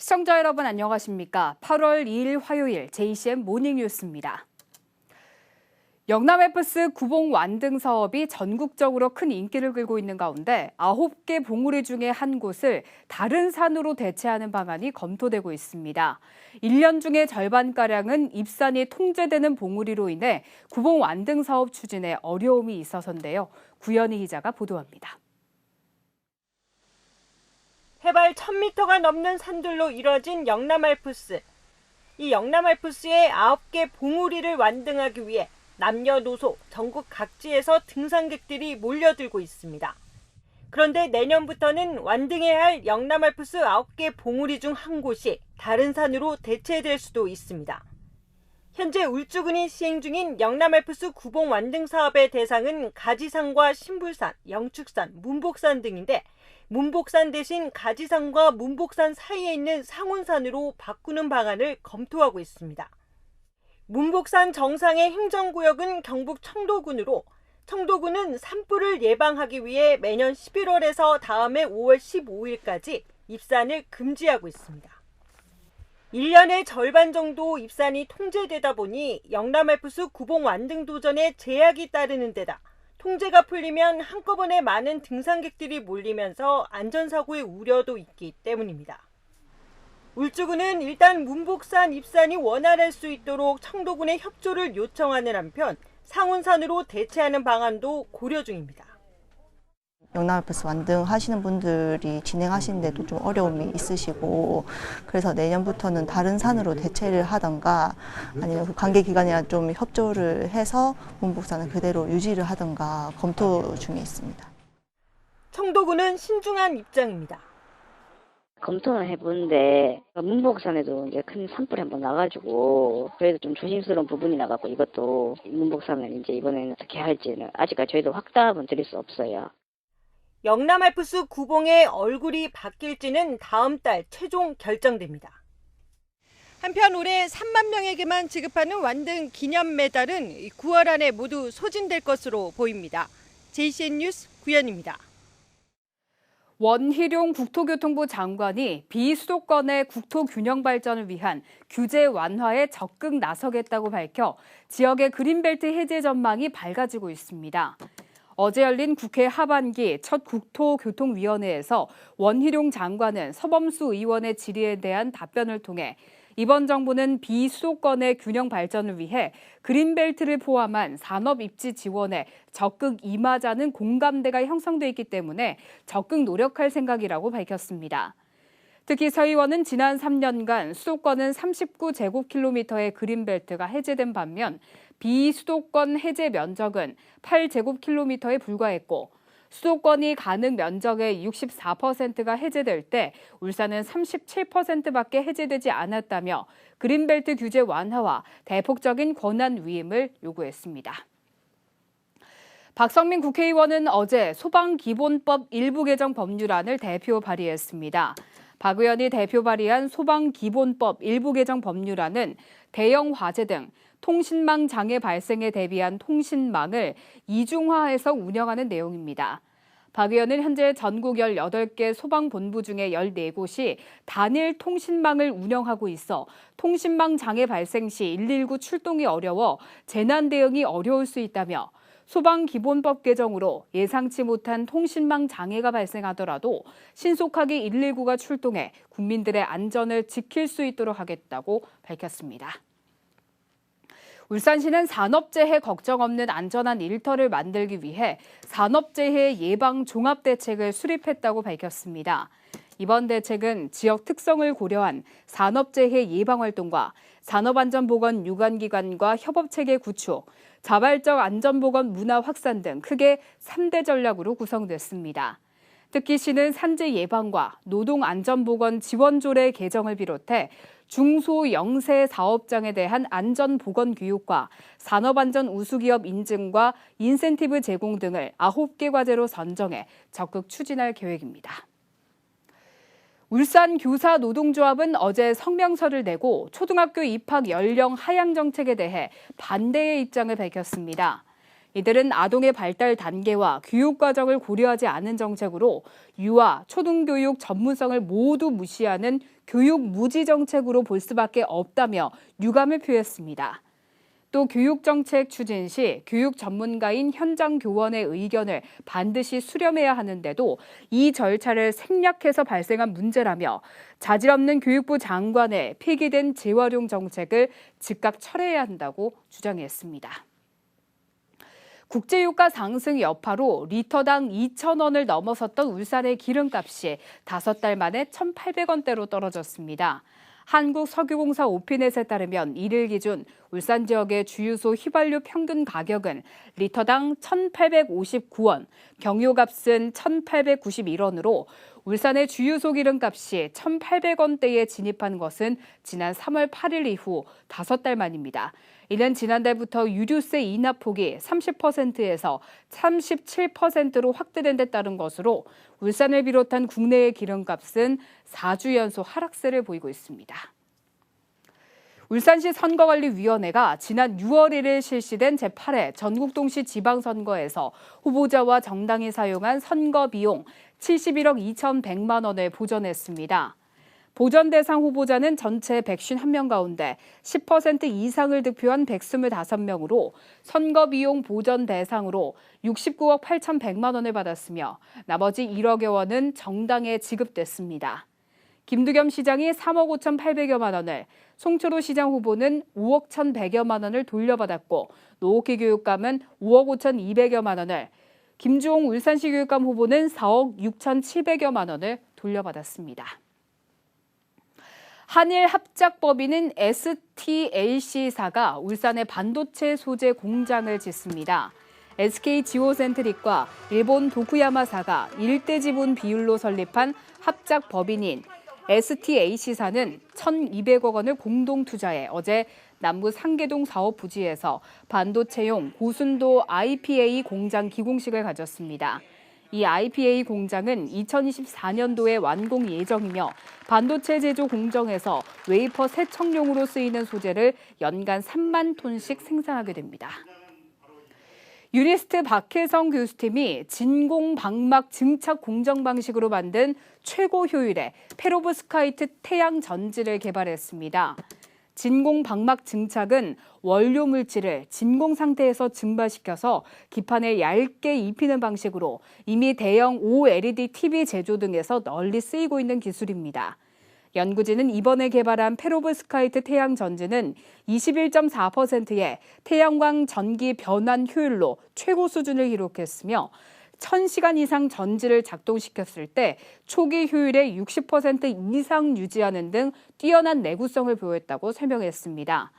시청자 여러분 안녕하십니까? 8월 2일 화요일 JCM 모닝뉴스입니다. 영남FS 구봉 완등 사업이 전국적으로 큰 인기를 끌고 있는 가운데 9개 봉우리 중에 한 곳을 다른 산으로 대체하는 방안이 검토되고 있습니다. 1년 중에 절반가량은 입산이 통제되는 봉우리로 인해 구봉 완등 사업 추진에 어려움이 있어서인데요. 구현희 기자가 보도합니다. 해발 1000m가 넘는 산들로 이뤄진 영남알프스. 이 영남알프스의 9개 봉우리를 완등하기 위해 남녀노소 전국 각지에서 등산객들이 몰려들고 있습니다. 그런데 내년부터는 완등해야 할 영남알프스 9개 봉우리 중 한 곳이 다른 산으로 대체될 수도 있습니다. 현재 울주군이 시행 중인 영남알프스 구봉 완등 사업의 대상은 가지산과 신불산, 영축산, 문복산 등인데 문복산 대신 가지산과 문복산 사이에 있는 상운산으로 바꾸는 방안을 검토하고 있습니다. 문복산 정상의 행정구역은 경북 청도군으로 청도군은 산불을 예방하기 위해 매년 11월에서 다음해 5월 15일까지 입산을 금지하고 있습니다. 1년의 절반 정도 입산이 통제되다 보니 영남알프스 구봉 완등 도전에 제약이 따르는 데다 통제가 풀리면 한꺼번에 많은 등산객들이 몰리면서 안전사고의 우려도 있기 때문입니다. 울주군은 일단 문복산 입산이 원활할 수 있도록 청도군의 협조를 요청하는 한편 상운산으로 대체하는 방안도 고려 중입니다. 영남알프스 완등 하시는 분들이 진행하시는데도 좀 어려움이 있으시고 그래서 내년부터는 다른 산으로 대체를 하던가 아니면 그 관계기관이랑 좀 협조를 해서 문복산을 그대로 유지를 하던가 검토 중에 있습니다. 청도군은 신중한 입장입니다. 검토는 해보는데 문복산에도 이제 큰 산불이 한번 나가지고 그래도 좀 조심스러운 부분이 나가고 이것도 문복산을 이제 이번에는 어떻게 할지는 아직까지 저희도 확답은 드릴 수 없어요. 영남알프스 구봉의 얼굴이 바뀔지는 다음 달 최종 결정됩니다. 한편 올해 3만 명에게만 지급하는 완등 기념 메달은 9월 안에 모두 소진될 것으로 보입니다. JCN 뉴스 구현입니다. 원희룡 국토교통부 장관이 비수도권의 국토균형 발전을 위한 규제 완화에 적극 나서겠다고 밝혀 지역의 그린벨트 해제 전망이 밝아지고 있습니다. 어제 열린 국회 하반기 첫 국토교통위원회에서 원희룡 장관은 서범수 의원의 질의에 대한 답변을 통해 이번 정부는 비수도권의 균형 발전을 위해 그린벨트를 포함한 산업 입지 지원에 적극 임하자는 공감대가 형성돼 있기 때문에 적극 노력할 생각이라고 밝혔습니다. 특히 서 의원은 지난 3년간 수도권은 39제곱킬로미터의 그린벨트가 해제된 반면 비수도권 해제 면적은 8제곱킬로미터에 불과했고 수도권이 가능 면적의 64%가 해제될 때 울산은 37%밖에 해제되지 않았다며 그린벨트 규제 완화와 대폭적인 권한 위임을 요구했습니다. 박성민 국회의원은 어제 소방기본법 일부 개정 법률안을 대표 발의했습니다. 박 의원이 대표 발의한 소방기본법 일부 개정 법률안은 대형 화재 등 통신망 장애 발생에 대비한 통신망을 이중화해서 운영하는 내용입니다. 박 의원은 현재 전국 18개 소방본부 중에 14곳이 단일 통신망을 운영하고 있어 통신망 장애 발생 시 119 출동이 어려워 재난 대응이 어려울 수 있다며 소방기본법 개정으로 예상치 못한 통신망 장애가 발생하더라도 신속하게 119가 출동해 국민들의 안전을 지킬 수 있도록 하겠다고 밝혔습니다. 울산시는 산업재해 걱정 없는 안전한 일터를 만들기 위해 산업재해 예방 종합대책을 수립했다고 밝혔습니다. 이번 대책은 지역 특성을 고려한 산업재해 예방 활동과 산업안전보건 유관기관과 협업체계 구축, 자발적 안전보건 문화 확산 등 크게 3대 전략으로 구성됐습니다. 특히 시는 산재 예방과 노동안전보건 지원조례 개정을 비롯해 중소영세 사업장에 대한 안전보건 교육과 산업안전 우수기업 인증과 인센티브 제공 등을 9개 과제로 선정해 적극 추진할 계획입니다. 울산 교사노동조합은 어제 성명서를 내고 초등학교 입학 연령 하향 정책에 대해 반대의 입장을 밝혔습니다. 이들은 아동의 발달 단계와 교육 과정을 고려하지 않은 정책으로 유아, 초등교육 전문성을 모두 무시하는 교육 무지 정책으로 볼 수밖에 없다며 유감을 표했습니다. 또 교육정책 추진 시 교육 전문가인 현장 교원의 의견을 반드시 수렴해야 하는데도 이 절차를 생략해서 발생한 문제라며 자질 없는 교육부 장관의 폐기된 재활용 정책을 즉각 철회해야 한다고 주장했습니다. 국제유가 상승 여파로 리터당 2,000원을 넘어섰던 울산의 기름값이 5달 만에 1,800원대로 떨어졌습니다. 한국석유공사 오피넷에 따르면 이를 기준 울산 지역의 주유소 휘발유 평균 가격은 리터당 1,859원, 경유값은 1,891원으로 울산의 주유소 기름값이 1,800원대에 진입한 것은 지난 3월 8일 이후 5달 만입니다. 이는 지난달부터 유류세 인하폭이 30%에서 37%로 확대된 데 따른 것으로 울산을 비롯한 국내의 기름값은 4주 연속 하락세를 보이고 있습니다. 울산시 선거관리위원회가 지난 6월 1일 실시된 제8회 전국동시 지방선거에서 후보자와 정당이 사용한 선거 비용 71억 2,100만 원을 보전했습니다. 보전 대상 후보자는 전체 151명 가운데 10% 이상을 득표한 125명으로 선거 비용 보전 대상으로 69억 8,100만 원을 받았으며 나머지 1억여 원은 정당에 지급됐습니다. 김두겸 시장이 3억 5,800여만 원을, 송철호 시장 후보는 5억 1,100여만 원을 돌려받았고 노옥희 교육감은 5억 5,200여만 원을, 김주홍 울산시 교육감 후보는 4억 6,700여만 원을 돌려받았습니다. 한일 합작법인인 STLC사가 울산에 반도체 소재 공장을 짓습니다. SK지오센트릭과 일본 도쿠야마사가 일대 지분 비율로 설립한 합작법인인 STAC사는 1,200억 원을 공동 투자해 어제 남부 상계동 사업 부지에서 반도체용 고순도 IPA 공장 기공식을 가졌습니다. 이 IPA 공장은 2024년도에 완공 예정이며 반도체 제조 공정에서 웨이퍼 세척용으로 쓰이는 소재를 연간 3만 톤씩 생산하게 됩니다. 유니스트 박혜성 교수팀이 진공 방막 증착 공정 방식으로 만든 최고 효율의 페로브스카이트 태양 전지를 개발했습니다. 진공 방막 증착은 원료 물질을 진공 상태에서 증발시켜서 기판에 얇게 입히는 방식으로 이미 대형 OLED TV 제조 등에서 널리 쓰이고 있는 기술입니다. 연구진은 이번에 개발한 페로브스카이트 태양 전지는 21.4%의 태양광 전기 변환 효율로 최고 수준을 기록했으며 1,000시간 이상 전지를 작동시켰을 때 초기 효율의 60% 이상 유지하는 등 뛰어난 내구성을 보였다고 설명했습니다.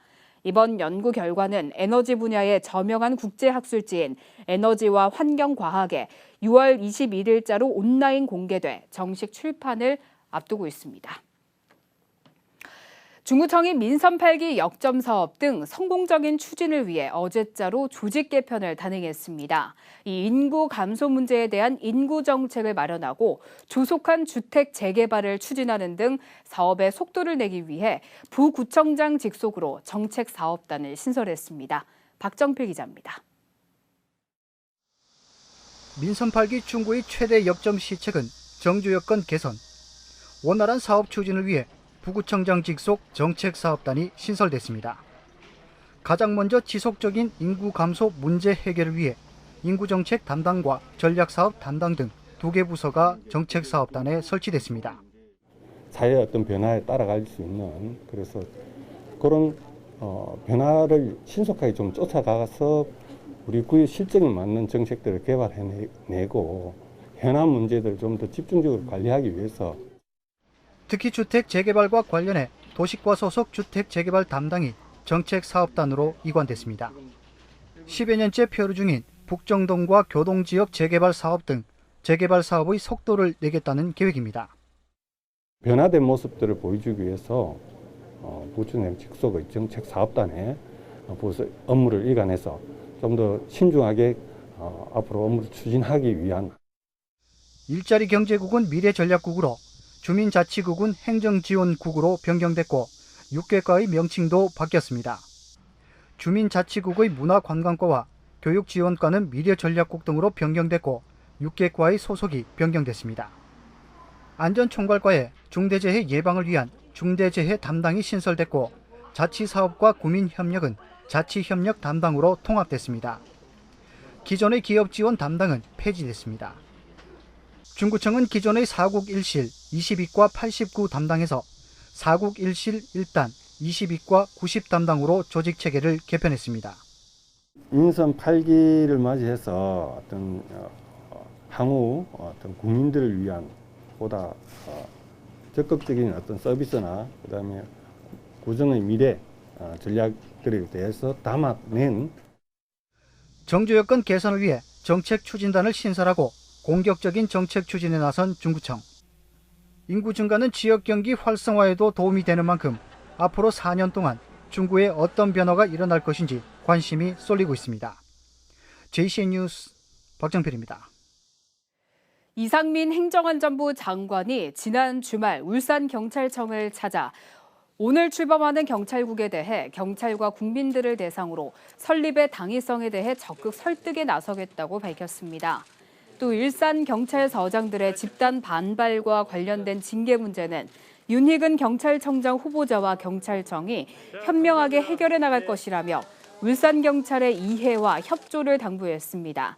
이번 연구 결과는 에너지 분야의 저명한 국제학술지인 에너지와 환경과학에 6월 21일자로 온라인 공개돼 정식 출판을 앞두고 있습니다. 중구청이 민선 8기 역점 사업 등 성공적인 추진을 위해 어제자로 조직 개편을 단행했습니다. 이 인구 감소 문제에 대한 인구 정책을 마련하고 조속한 주택 재개발을 추진하는 등 사업의 속도를 내기 위해 부구청장 직속으로 정책 사업단을 신설했습니다. 박정필 기자입니다. 민선 8기 중구의 최대 역점 시책은 정주 여건 개선, 원활한 사업 추진을 위해 부구청장 직속 정책사업단이 신설됐습니다. 가장 먼저 지속적인 인구 감소 문제 해결을 위해 인구정책 담당과 전략사업 담당 등 2개 부서가 정책사업단에 설치됐습니다. 사회의 어떤 변화에 따라갈 수 있는 그래서 그런 변화를 신속하게 좀 쫓아가서 우리 구의 실정에 맞는 정책들을 개발해내고 현안 문제들을 좀 더 집중적으로 관리하기 위해서 특히 주택 재개발과 관련해 도시과 소속 주택 재개발 담당이 정책 사업단으로 이관됐습니다. 10여 년째 표류 중인 북정동과 교동지역 재개발 사업 등 재개발 사업의 속도를 내겠다는 계획입니다. 변화된 모습들을 보여주기 위해서 부총장 직속의 정책 사업단에 업무를 일관해서 좀 더 신중하게 앞으로 업무를 추진하기 위한 일자리 경제국은 미래전략국으로 주민자치국은 행정지원국으로 변경됐고 6개과의 명칭도 바뀌었습니다. 주민자치국의 문화관광과와 교육지원과는 미래전략국 등으로 변경됐고 6개과의 소속이 변경됐습니다. 안전총괄과에 중대재해 예방을 위한 중대재해 담당이 신설됐고 자치사업과 구민협력은 자치협력 담당으로 통합됐습니다. 기존의 기업지원 담당은 폐지됐습니다. 중구청은 기존의 4국 1실 22과 89 담당에서 4국 1실 1단 22과 90 담당으로 조직체계를 개편했습니다. 인선 8기를 맞이해서 어떤 향후 어떤 국민들을 위한 보다 적극적인 어떤 서비스나 그다음에 구정의 미래 전략들에 대해서 담아낸 정주 여건 개선을 위해 정책 추진단을 신설하고 공격적인 정책 추진에 나선 중구청. 인구 증가는 지역 경기 활성화에도 도움이 되는 만큼 앞으로 4년 동안 중구에 어떤 변화가 일어날 것인지 관심이 쏠리고 있습니다. JCN 뉴스 박정필입니다. 이상민 행정안전부 장관이 지난 주말 울산경찰청을 찾아 오늘 출범하는 경찰국에 대해 경찰과 국민들을 대상으로 설립의 당위성에 대해 적극 설득에 나서겠다고 밝혔습니다. 또 일산경찰서장들의 집단 반발과 관련된 징계 문제는 윤희근 경찰청장 후보자와 경찰청이 현명하게 해결해 나갈 것이라며 울산경찰의 이해와 협조를 당부했습니다.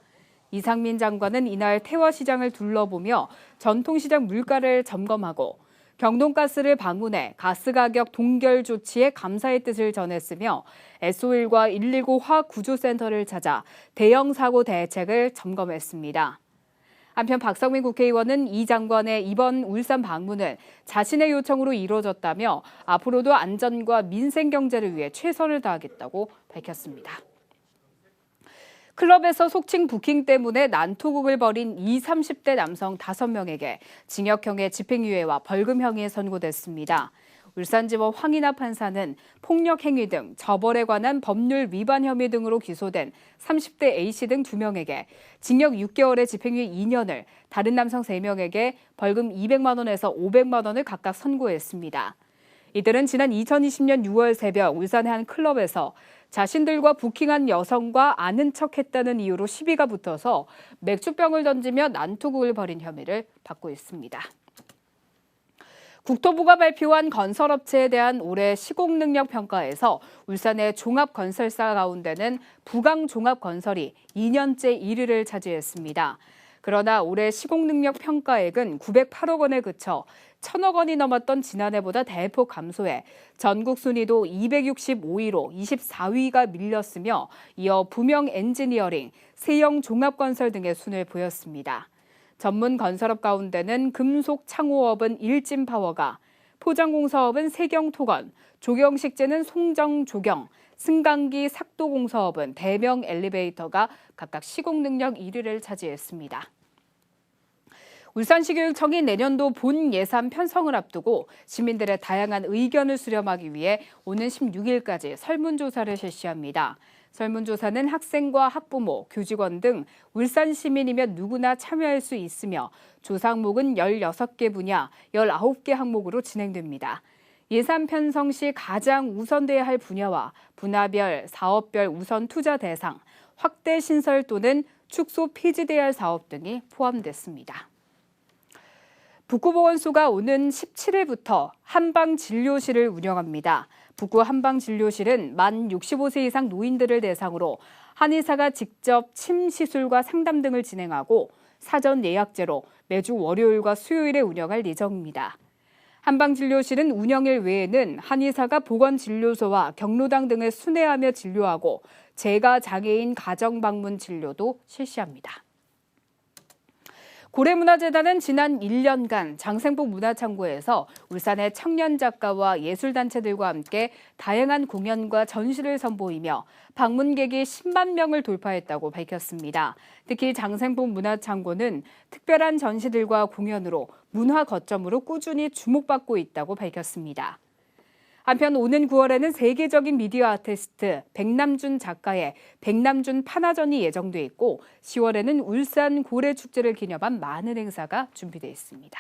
이상민 장관은 이날 태화시장을 둘러보며 전통시장 물가를 점검하고 경동가스를 방문해 가스가격 동결 조치에 감사의 뜻을 전했으며 SO1과 119 화구조센터를 찾아 대형 사고 대책을 점검했습니다. 한편 박성민 국회의원은 이 장관의 이번 울산 방문은 자신의 요청으로 이루어졌다며 앞으로도 안전과 민생 경제를 위해 최선을 다하겠다고 밝혔습니다. 클럽에서 속칭 부킹 때문에 난투극을 벌인 20, 30대 남성 5명에게 징역형의 집행유예와 벌금형이 선고됐습니다. 울산지법 황인하 판사는 폭력 행위 등 처벌에 관한 법률 위반 혐의 등으로 기소된 30대 A씨 등 2명에게 징역 6개월의 집행유예 2년을, 다른 남성 3명에게 벌금 200만 원에서 500만 원을 각각 선고했습니다. 이들은 지난 2020년 6월 새벽 울산의 한 클럽에서 자신들과 부킹한 여성과 아는 척했다는 이유로 시비가 붙어서 맥주병을 던지며 난투극을 벌인 혐의를 받고 있습니다. 국토부가 발표한 건설업체에 대한 올해 시공능력 평가에서 울산의 종합건설사 가운데는 부강종합건설이 2년째 1위를 차지했습니다. 그러나 올해 시공능력 평가액은 908억 원에 그쳐 1,000억 원이 넘었던 지난해보다 대폭 감소해 전국 순위도 265위로 24위가 밀렸으며 이어 부명 엔지니어링, 세영 종합건설 등의 순을 보였습니다. 전문 건설업 가운데는 금속 창호업은 일진파워가, 포장공사업은 세경토건, 조경식재는 송정조경, 승강기 삭도공사업은 대명 엘리베이터가 각각 시공능력 1위를 차지했습니다. 울산시교육청이 내년도 본 예산 편성을 앞두고 시민들의 다양한 의견을 수렴하기 위해 오는 16일까지 설문조사를 실시합니다. 설문조사는 학생과 학부모, 교직원 등 울산 시민이면 누구나 참여할 수 있으며 조사 항목은 16개 분야, 19개 항목으로 진행됩니다. 예산 편성 시 가장 우선돼야 할 분야와 분야별, 사업별 우선 투자 대상, 확대 신설 또는 축소 폐지돼야 할 사업 등이 포함됐습니다. 북구보건소가 오는 17일부터 한방진료실을 운영합니다. 북구 한방진료실은 만 65세 이상 노인들을 대상으로 한의사가 직접 침 시술과 상담 등을 진행하고 사전 예약제로 매주 월요일과 수요일에 운영할 예정입니다. 한방진료실은 운영일 외에는 한의사가 보건진료소와 경로당 등을 순회하며 진료하고 재가장애인 가정방문 진료도 실시합니다. 고래문화재단은 지난 1년간 장생복 문화창고에서 울산의 청년 작가와 예술단체들과 함께 다양한 공연과 전시를 선보이며 방문객이 10만 명을 돌파했다고 밝혔습니다. 특히 장생복 문화창고는 특별한 전시들과 공연으로 문화 거점으로 꾸준히 주목받고 있다고 밝혔습니다. 한편 오는 9월에는 세계적인 미디어 아티스트 백남준 작가의 백남준 판화전이 예정돼 있고 10월에는 울산 고래축제를 기념한 많은 행사가 준비되어 있습니다.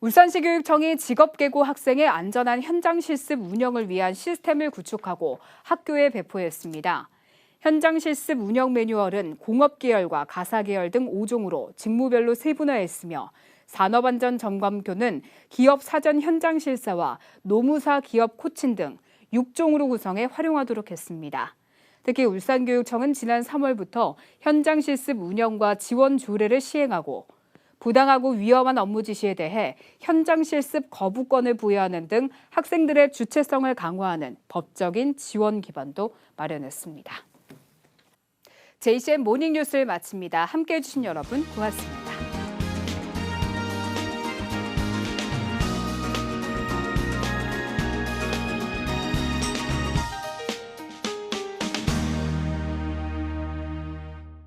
울산시 교육청이 직업계고 학생의 안전한 현장 실습 운영을 위한 시스템을 구축하고 학교에 배포했습니다. 현장 실습 운영 매뉴얼은 공업 계열과 가사 계열 등 5종으로 직무별로 세분화했으며 산업안전점검교는 기업 사전 현장 실사와 노무사 기업 코칭 등 6종으로 구성해 활용하도록 했습니다. 특히 울산교육청은 지난 3월부터 현장 실습 운영과 지원 조례를 시행하고 부당하고 위험한 업무 지시에 대해 현장 실습 거부권을 부여하는 등 학생들의 주체성을 강화하는 법적인 지원 기반도 마련했습니다. JCN 모닝뉴스를 마칩니다. 함께해 주신 여러분 고맙습니다.